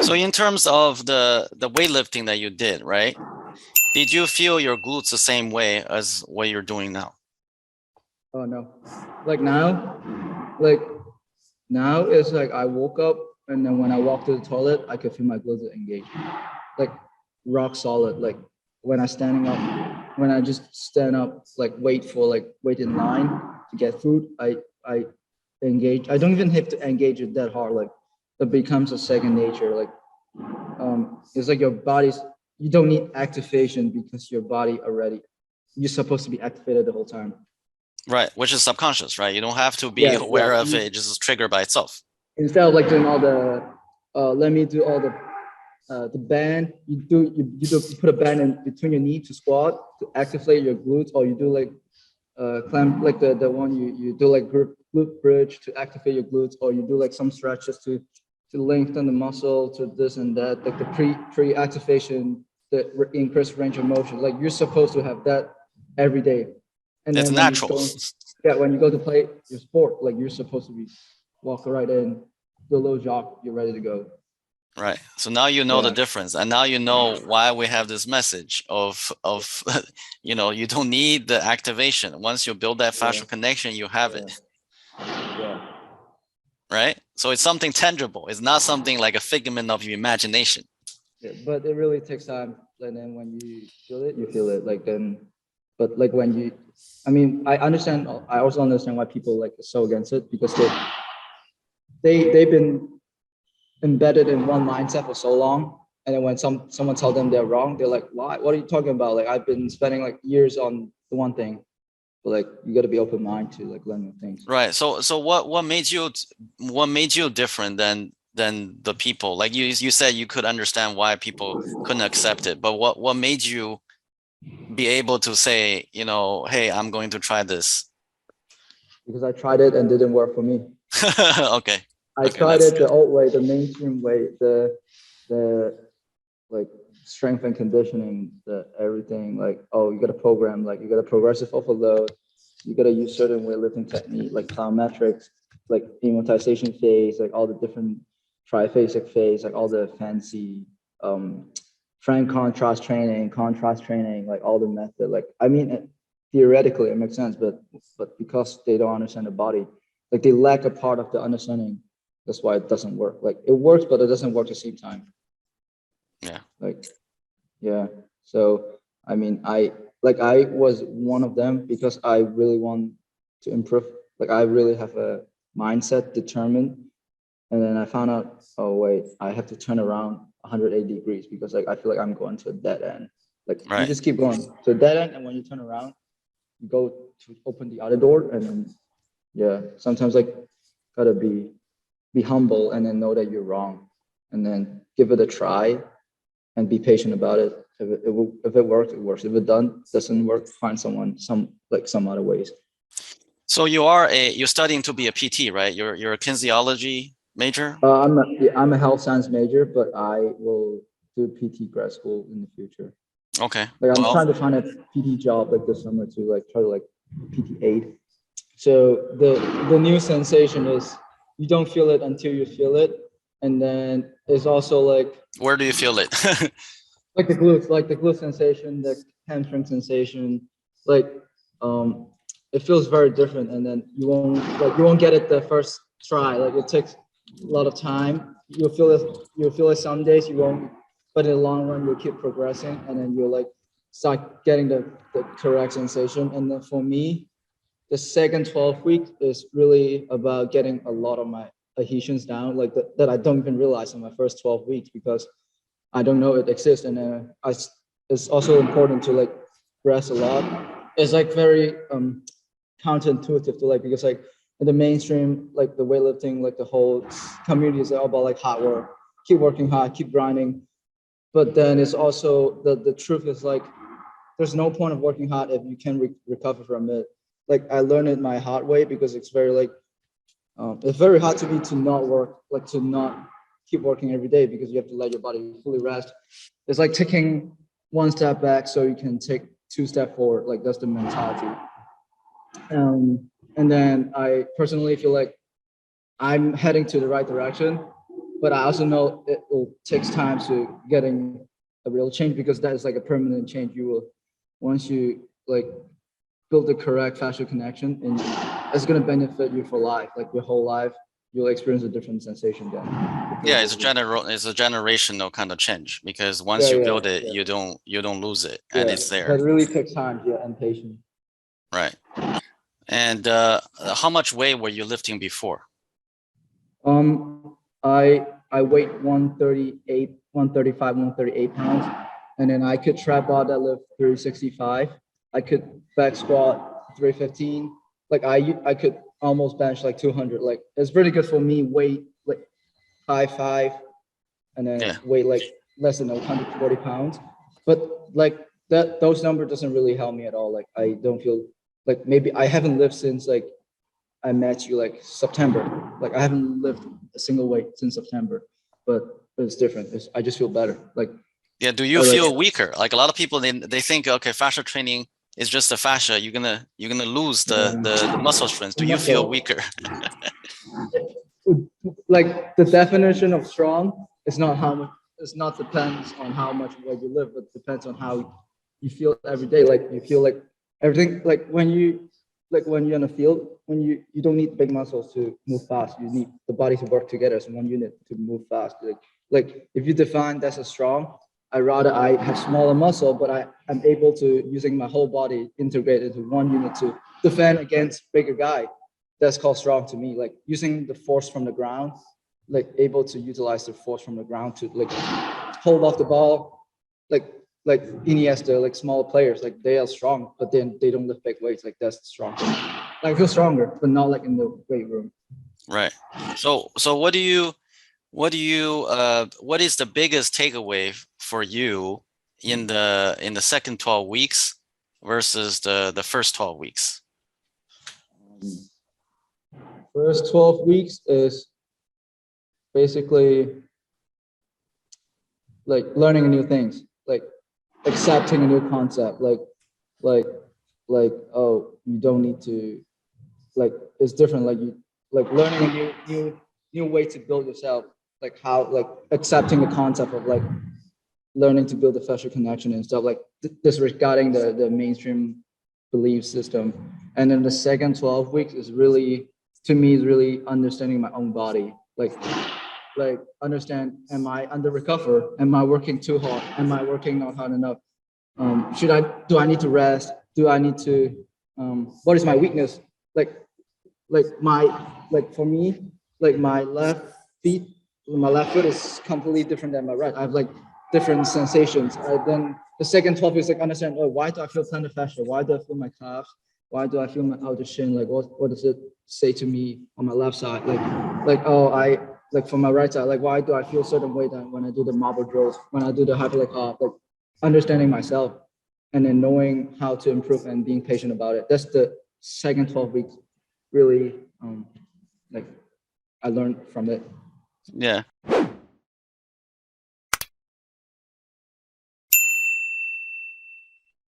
So in terms of the weightlifting that you did, right? Did you feel your glutes the same way as what you're doing now? Oh no, like like now it's like I woke up and then when I walk to the toilet, I could feel my glutes engaged, like rock solid. Like when I standing up, when I just stand up, like wait in line to get food, I engage. I don't even have to engage it that hard. Like it becomes a second nature. Like it's like your body's. You don't need activation because your body already. You're supposed to be activated the whole time. Right, which is subconscious, right? You don't have to be Yeah, aware of it, just trigger by itself. instead of like doing all the let me do all the band, you put a band in between your knee to squat to activate your glutes, or you do like clamp like the one you do like glute bridge to activate your glutes, or you do like some stretches to lengthen the muscle to this and that, like the pre activation, the increased range of motion. Like you're supposed to have that every day, and It's then when you natural. go, yeah, when you go to play your sport, like you're supposed to be walk right in, do a little jog, you're ready to go. Right. So now you know the Yeah. difference, and now you know why we have this message of you don't need the activation. Once you build that fascial connection, you have it. Yeah. Right? So it's something tangible. It's not something like a figment of your imagination. Yeah, but it really takes time. And then when you feel it. Like then, but like when you, I mean, I understand. I also understand why people like are so against it because they've been embedded in one mindset for so long, and then when someone tells them they're wrong, they're like, "Why? What are you talking about? Like I've been spending like years on the one thing." But like you got to be open mind to like learn new things. Right. So what made you different than the people? Like you said you could understand why people couldn't accept it, but what made you be able to say, hey, I'm going to try this? Because I tried it and didn't work for me. Okay. I Okay, tried that's it good. the old way, the mainstream way, the like strength and conditioning, the everything. Like, oh, you got to program, like you got a progressive overload, you got to use certain weightlifting technique, like plyometrics, like amortization phase, like all the different triphasic phase, like all the fancy frank contrast training, like all the method. Like, I mean, theoretically it makes sense, but because they don't understand the body, like they lack a part of the understanding. That's why it doesn't work. Like it works, but it doesn't work at the same time. Yeah. Like, yeah. So I mean, I was one of them because I really want to improve. Like I really have a mindset determined, and then I found out, oh wait, I have to turn around 180 degrees because like I feel like I'm going to a dead end. Like you Right. just keep going to a dead end, and when you turn around, you go to open the other door, and then yeah, sometimes like gotta be humble and then know that you're wrong, and then give it a try and be patient about it. If it works, it works. If it doesn't work, find some other ways. So you're studying to be a PT, right? You're a kinesiology major? I'm a health science major, but I will do PT grad school in the future. Okay. Like I'm Well, trying to find a PT job like this summer to like try to like PT aid. So the new sensation is you don't feel it until you feel it, and then it's also where do you feel it? like the glute sensation, the hamstring sensation, like um, it feels very different, and then you won't get it the first try. Like it takes a lot of time. You'll feel it some days you won't, but in the long run you'll keep progressing, and then you'll like start getting the correct sensation. And then for me, the second 12 weeks is really about getting a lot of my adhesions down, like that I don't even realize in my first 12 weeks because I don't know it exists. And it's also important to like rest a lot. It's like very counterintuitive to like, because like in the mainstream, like the weightlifting, like the whole community is all about like hard work, keep working hard, keep grinding. But then it's also the truth is like, there's no point of working hard if you can recover from it. Like I learned it my hard way because it's very hard to not work, like to not keep working every day because you have to let your body fully rest. It's like taking one step back so you can take two steps forward. Like that's the mentality. And then I personally feel like I'm heading to the right direction. but I also know it will takes time to getting a real change, because that is like a permanent change. You will, once you like build the correct fascial connection, and it's going to benefit you for life, like your whole life. You'll experience a different sensation then. Yeah, it's a generational kind of change, because once you build it, you don't lose it, and it's But there. it really takes time, and patience. Right. And how much weight were you lifting before? I weigh 138, 135, 138 pounds, and then I could trap bar deadlift 365. I could back squat 315. Like I could almost bench like 200. Like it's pretty good for me. Weight like 5'5", and then Yeah. weight like less than 140 pounds. But like those numbers doesn't really help me at all. Like I don't feel like, maybe I haven't lived since like I met you like September. Like I haven't lifted a single weight since September, but it's different. I just feel better. Like, Yeah. Do you feel weaker? Like a lot of people, they think, okay, fascia training is just the fascia. You're gonna lose the muscle strength. Do you feel weaker? like the definition of strong is not how much. It's not depends on how much weight you lift, but depends on how you feel every day. Like you feel like everything. Like when you're in the field, when you don't need big muscles to move fast. You need the body to work together as one unit to move fast. Like if you define that's a strong, I have smaller muscle, but I'm able to, using my whole body, integrate into one unit to defend against bigger guy. That's called strong to me. Like using the force from the ground, like able to utilize the force from the ground to like hold off the ball, like like Iniesta, like smaller players, like they are strong, but then they don't lift big weights. Like that's strong. Like I feel stronger, but not like in the weight room. Right. So what is the biggest takeaway for you in the second 12 weeks versus the first 12 weeks? First 12 weeks is basically like learning new things, like accepting a new concept, like oh, you don't need to, like it's different, like you like learning a new way to build yourself, like how, like accepting the concept of like learning to build a fascial connection and stuff, like disregarding the mainstream belief system. And then the second 12 weeks is really, to me, is really understanding my own body, like understand, am I under recover, am I working too hard, am I working not hard enough, do I need to rest, do I need to, what is my weakness, like my, like for me, like my left foot is completely different than my right. I have like different sensations. Then the second 12 is like understand, oh, why do I feel plantar fascia, why do I feel my calves, why do I feel my outer shin, like what does it say to me on my left side, oh, I like for my right side, like why do I feel certain way that when I do the marble drills, when I do the hyperarch hop, like understanding myself and then knowing how to improve and being patient about it. That's the second 12 weeks really, like I learned from it. Yeah.